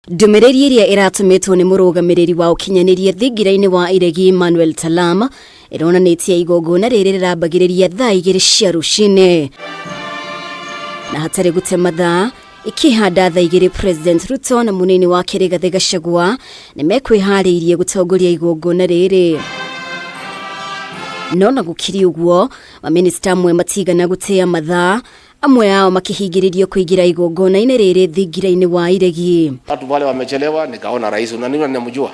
Ndũmĩrĩri iria ĩratũmĩtwo nĩ mũrũgamĩrĩri wa ũkinyanĩria thingirainĩ wa iregi Emmanuel Talama ĩronanĩtie igongona rĩrĩ rĩrambagĩrĩria thaa 2 cia rũcinĩ na hatarĩ gũte mathaa ikihanda thaa 2 President Ruto na munini wake Rigathi Gachagua nĩmekwĩharĩirie gũtongoria igongona rĩrĩ. No na gũkiri ũguo MAMINISTA amwe matigana gũtĩa mathaa, amwe yao makihingiririo kuingira igongona-inĩ rĩrĩ thingirainĩ wa iregi. Watu wale wamechelewa, nikaona rais ninamjua.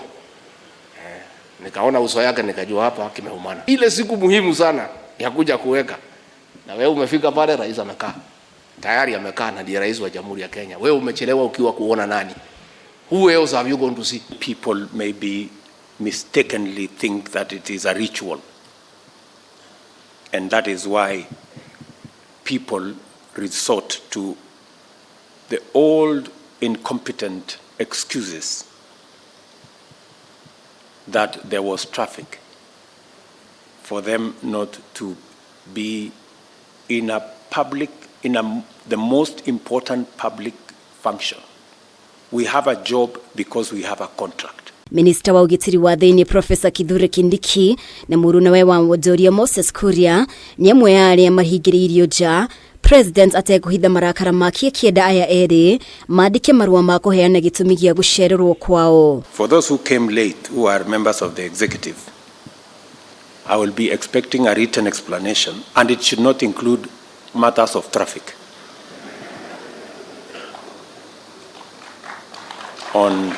Nikaona uso yake nikajua hapa kimeumana. Ile siku muhimu sana ya kuja kuweka. Na wewe umefika pale rais amekaa. Tayari amekaa na ndiye rais wa Jamhuri ya Kenya. Wewe umechelewa ukiwa kuona nani? Who else have you gone to see? People maybe mistakenly think that it is a ritual. And that is why people resort to the old incompetent excuses that there was traffic for them not to be in a public, the most important public function. We have a job because we have a contract. Minista wa UGITIRI wa THIINI PROF KINDIKI na mũrunawe wa WONJORIA KURIA nĩ amwe ya arĩa mahingĩrĩirio nja. President atekuhitha marakara make kienda aya erĩ maandike marũa ma kũheana gĩtũmi gĩa gũcererwo kwao. For those who came late, who are members of the executive, I will be expecting a written explanation, and it should not include matters of traffic. On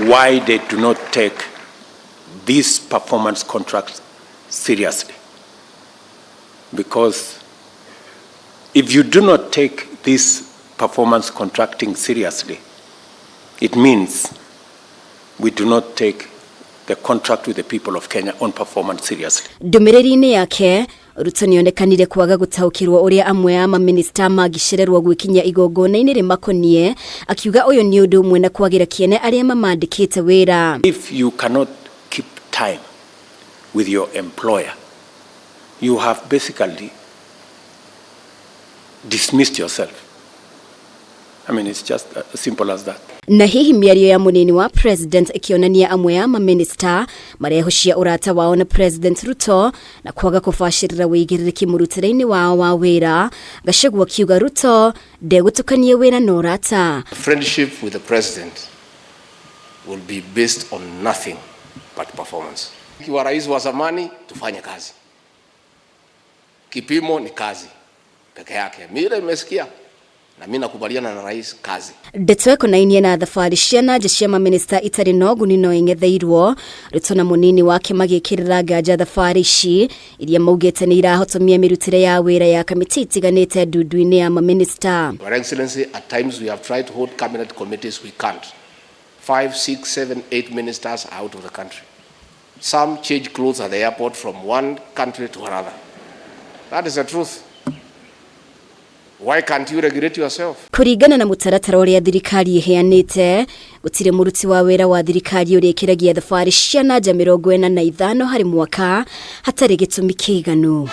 why they do not take these performance contracts seriously. Because if you do not take this performance contracting seriously, it means we do not take the contract with the people of Kenya on performance seriously. Ndũmĩrĩri-inĩ yake RUTO nĩonekanire kwaga gũtaũkĩrwo ũrĩa amwe ya MAMINISTA magicererwo gwikinya igongona-inĩ rĩmakonie, akiuga ũyũ nĩ ũndũ ũmwe na kwagĩra kĩene arĩa mamandĩkĩte wĩra. If you cannot keep time with your employer, you have basically dismissed yourself. I mean, it's just as simple as that. Na hihi mĩario ya munini wa president ikionania amwe ya MAMINISTA marehocia urata wao na President Ruto na kwaga kũbacĩrĩra wĩigĩrĩrĩki mũrutĩre-inĩ wao wa wĩra. Gachagua kiuga Ruto ndegũtukania wĩra na urata. Friendship with the president will be based on nothing but performance. Kiwa rais wa zamani tufanye kazi. Kipimo ni kazi peke yake. Mimi nimesikia na mimi nakubaliana na rais kazi. Ndeto ĩkonainie na thabarĩ cia nanja cia MAMINISTA itarĩ na ũguni no ing'etheirwo. Ruto na munini wake magĩkĩrĩra nganja thabarĩ ici iria maugĩte nĩ irahotomia mĩrutĩre ya wĩra ya kamĩtĩ itiganĩte ndundu-inĩ ya MAMINISTA. Your Excellency, at times we have tried to hold cabinet committees, we can't. 5, 6, 7, 8 ministers are out of the country. Some change clothes at the airport from one country to another. That is the truth. Why can't you regulate yourself? Kũringana na mũtaratara ũrĩa thirikari ĩheanĩte, gũtirĩ mũruti wa wĩra wa thirikari ũrĩa ĩkĩragia thabarĩ cia nanja 45 harĩ mwaka hatarĩ gĩtũmi kĩiganu.